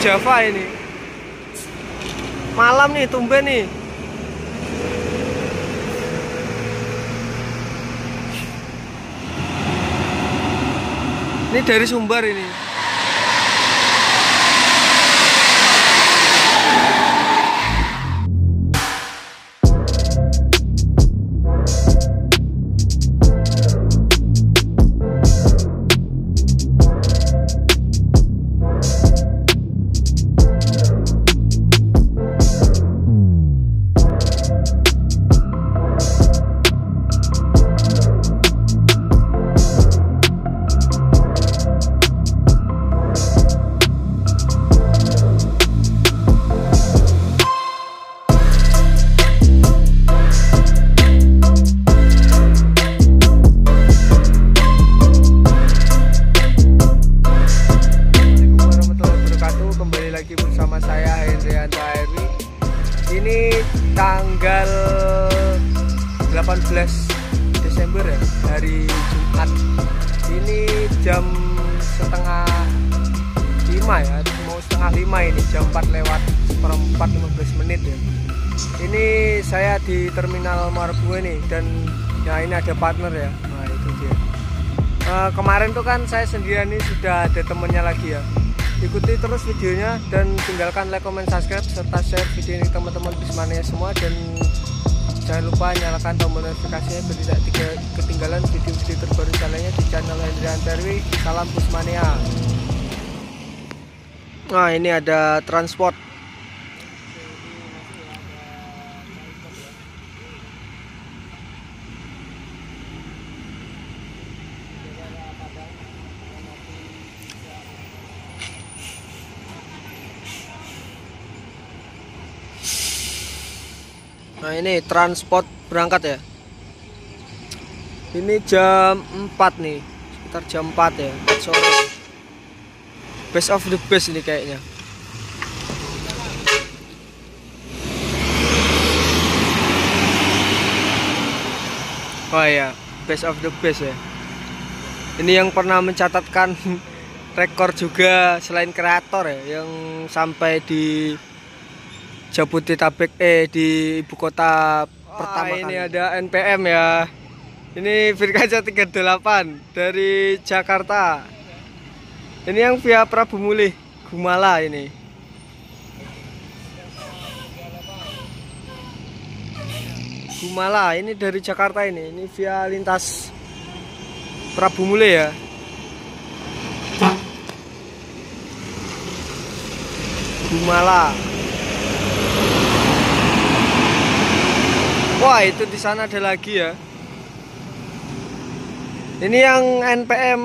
Java ini. Malam nih, tumben nih. Ini dari Sumbar ini. Bersama saya Hendrianto Airwi. Ini tanggal 18 Desember ya, hari Jumat. Ini jam setengah 5 ya, mau setengah 5 ini, jam 4 lewat seperempat 15 menit ya. Ini saya di Terminal Muara Bunga nih, dan ya ini ada partner ya. Nah itu dia. Kemarin tuh kan saya sendirian, nih sudah ada temennya lagi ya. Ikuti terus videonya dan tinggalkan like, comment, subscribe serta share video ini teman-teman Bismania semua, dan jangan lupa nyalakan tombol notifikasinya biar tidak ketinggalan video-video terbaru lainnya di channel Hendrianto Airwi. Salam Bismania. Nah ini ada transport. Nah ini transport berangkat ya. Ini jam 4 nih, sekitar jam 4 ya, 4 sore. Best of the best ini kayaknya. Oh ya, best of the best ya. Ini yang pernah mencatatkan rekor juga selain kreator ya, yang sampai di Jabodetabek di ibu kota pertama ini kali. Ada NPM ya. Ini Firkansa 38 dari Jakarta. Ini yang via Prabu Mulih Gumala ini. Gumala ini dari Jakarta ini. Ini via lintas Prabu Mulih ya. Gumala. Wah itu di sana ada lagi ya. Ini yang NPM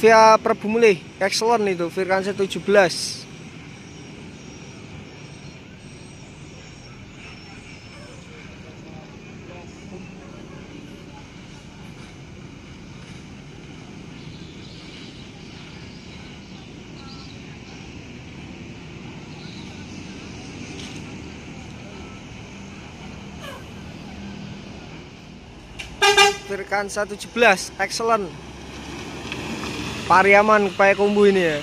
via Prabu Mulih Excellent itu Firkansa 17. Firkansa 17 Excellent Pariaman Payakumbuh ini ya.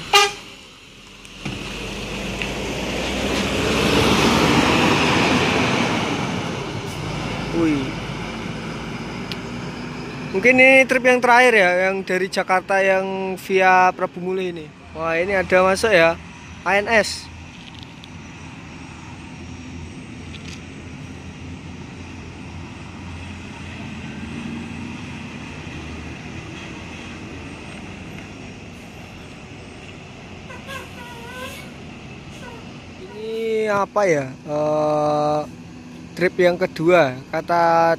Wih. Mungkin ini trip yang terakhir ya, yang dari Jakarta yang via Prabu Mulih ini. Wah ini ada masuk ya, ANS. Apa ya, trip yang kedua, kata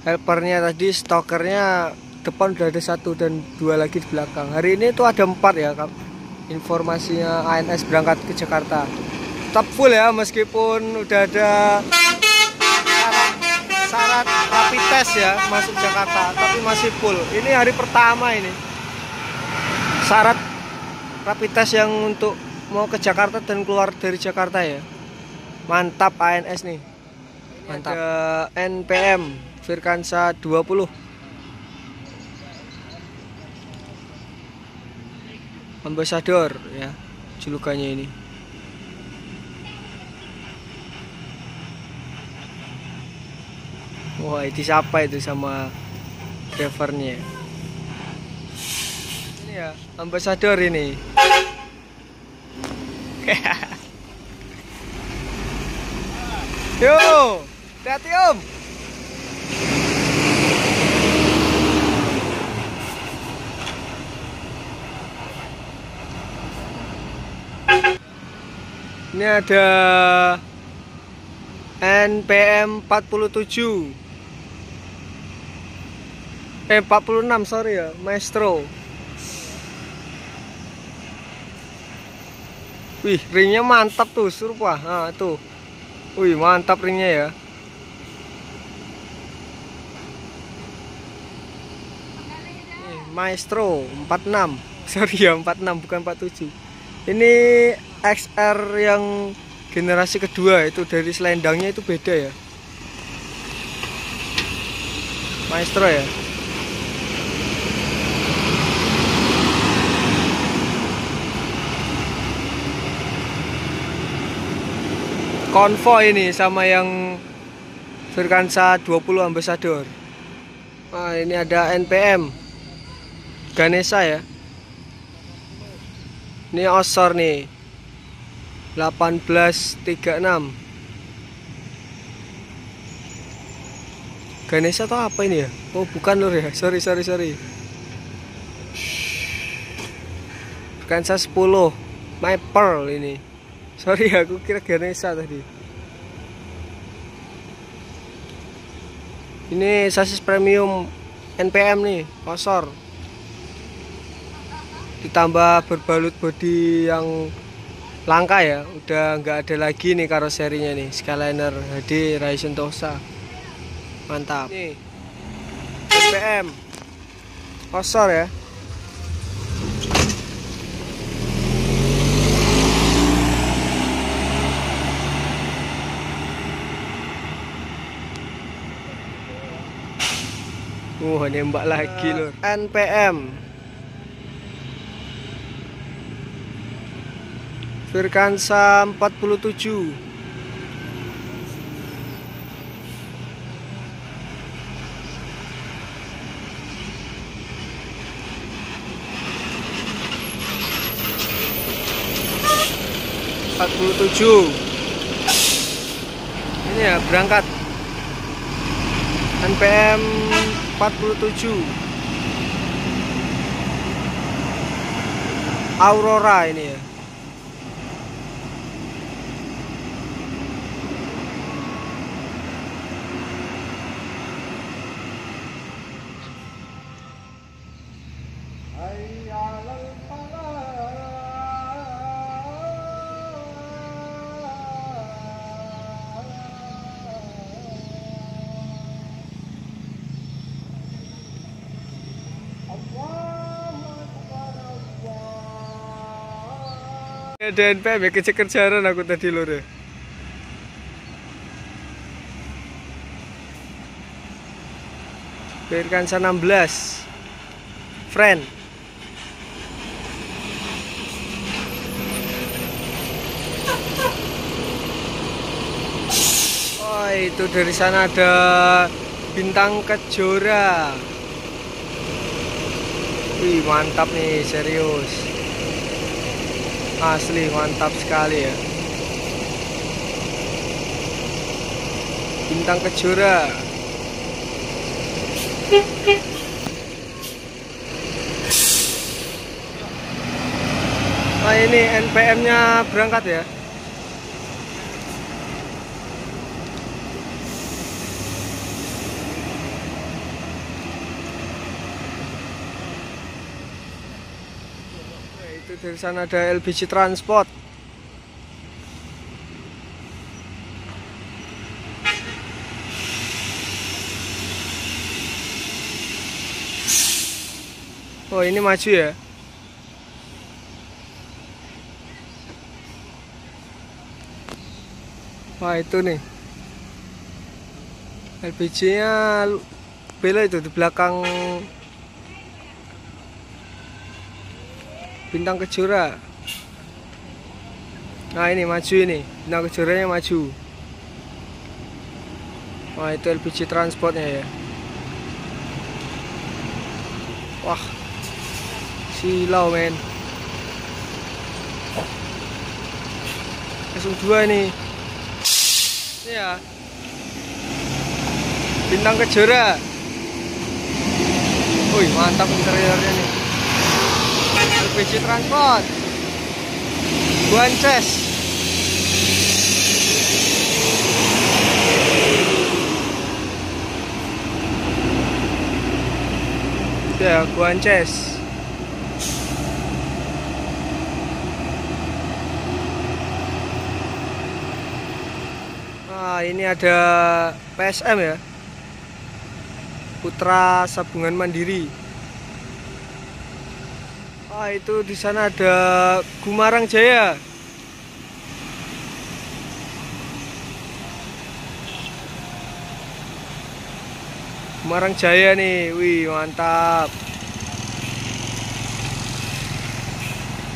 helpernya tadi, stokernya depan udah ada 1 dan 2 lagi di belakang. Hari ini tuh ada 4 ya informasinya ANS berangkat ke Jakarta. Tetap full ya, meskipun udah ada syarat rapid test ya masuk Jakarta, tapi masih full. Ini hari pertama ini syarat rapid test yang untuk mau ke Jakarta dan keluar dari Jakarta ya. Mantap ANS nih. Mantap. Ada NPM Firkansa 20. Ambasador ya. julukannya ini. Wah, itu siapa itu sama drivernya? Ini ya, ambasador ini. Yo, hati-hati Om. Ini ada NPM 47. 46, sorry ya, Maestro. Wih, ringnya mantap tuh, Surpa. Nah, tuh. Wih, mantap ringnya ya. Nih, Maestro 46. Sorry ya, 46 bukan 47. Ini XR yang generasi kedua, itu dari selendangnya itu beda ya. Maestro ya. Konvoy ini sama yang Firkansa 20 Ambassador. Nah, ini ada NPM Ganesha ya. Ini Osor nih 1836. Ganesha atau apa ini ya? Oh bukan lur ya, sorry. Firkansa 10 My Pearl ini. Sorry, aku kira Ganesha tadi. Ini sasis premium NPM nih, Osor. Ditambah berbalut bodi yang langka ya. Udah nggak ada lagi nih karoserinya nih, Skyliner HD Rai Sentosa. Mantap. Nih, NPM Osor ya. Nembak lagi lur. NPM Firkansa 47. Ini ya berangkat NPM 47 Aurora ini ya. Ada NPM ya, kejar-kejaran aku tadi lur ya. Firkansa 16 Friend. Oh itu dari sana ada Bintang Kejora. Wih mantap nih, serius. Asli mantap sekali ya. Bintang Kejora. Nah ini NPM-nya berangkat ya. Dari sana ada LBC Transport. Oh ini maju ya. Wah itu nih LBC-nya bela itu di belakang Bintang Kejora. Nah ini maju ini, nah kejarannya maju. Wah itu LPG transportnya ya. Wah silau men. Langsung 2 nih. Ini ya. Bintang Kejora. Wih mantap interiornya nih. LPG transport. Guances. Ya, Guances. Nah, ini ada PSM ya. Putra Sabungan Mandiri. Ah, itu di sana ada Gumarang Jaya. Gumarang Jaya nih, wih mantap.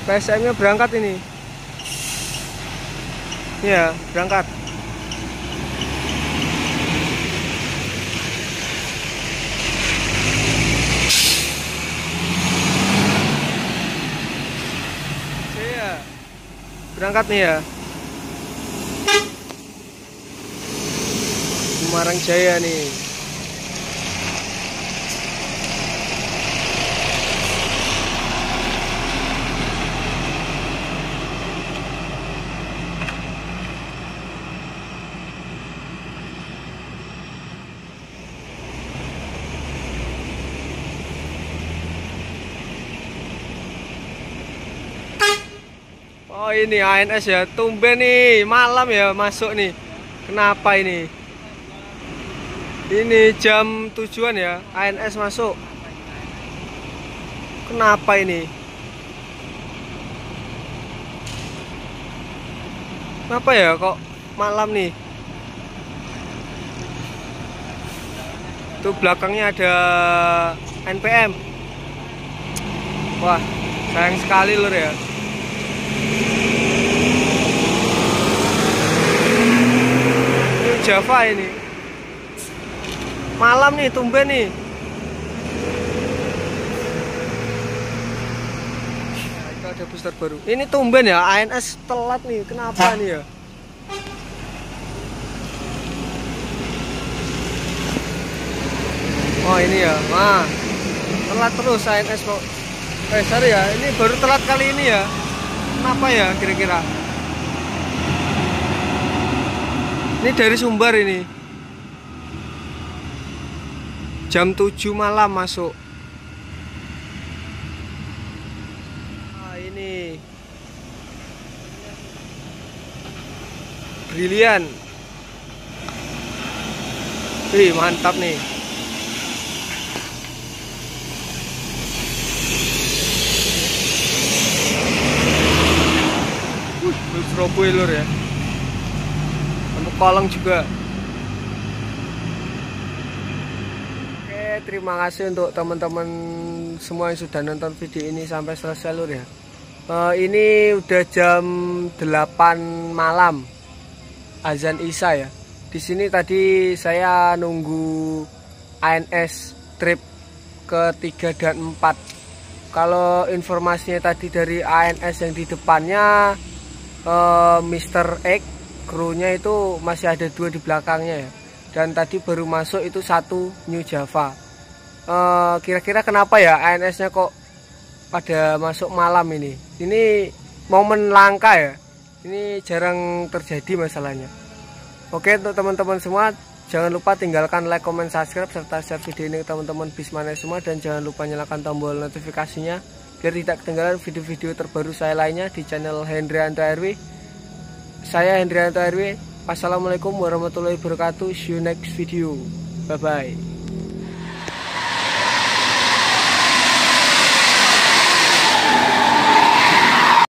PSM-nya berangkat ini. Ya, berangkat. Berangkat nih ya. Gumarang Jaya nih. Oh ini ANS ya, tumben nih malam ya masuk nih. Kenapa ini? Ini jam 7-an ya, ANS masuk. Kenapa ini? Kenapa ya kok malam nih? Tuh belakangnya ada NPM. Wah, sayang sekali lur ya. Java ini malam nih tumben nih. Nah, itu ada booster baru ini tumben ya. ANS telat nih, kenapa nih ya? Oh ini ya, nah telat terus ANS kok. Sorry ya, ini baru telat kali ini ya. Kenapa ya kira-kira? Ini dari Sumbar ini. Jam 7 malam masuk. Nah, ini. Brilian. Wih, mantap nih. Surabaya lur ya. Kolong juga. Oke, terima kasih untuk teman-teman semua yang sudah nonton video ini sampai selesai lur ya. Ini udah jam 8 malam, azan Isya ya. Di sini tadi saya nunggu ANS trip ke 3 dan 4. Kalau informasinya tadi dari ANS yang di depannya Mr. X, krunya itu masih ada 2 di belakangnya ya. Dan tadi baru masuk itu 1 New Java. Kira-kira kenapa ya ANS-nya kok pada masuk malam ini? Ini momen langka ya. Ini jarang terjadi masalahnya. Oke, untuk teman-teman semua, jangan lupa tinggalkan like, comment, subscribe, serta share video ini ke teman-teman Bismania semua. Dan jangan lupa nyalakan tombol notifikasinya biar tidak ketinggalan video-video terbaru saya lainnya di channel Hendrianto RW. Saya Hendrianto RW. Wassalamualaikum warahmatullahi wabarakatuh. See you next video. Bye bye.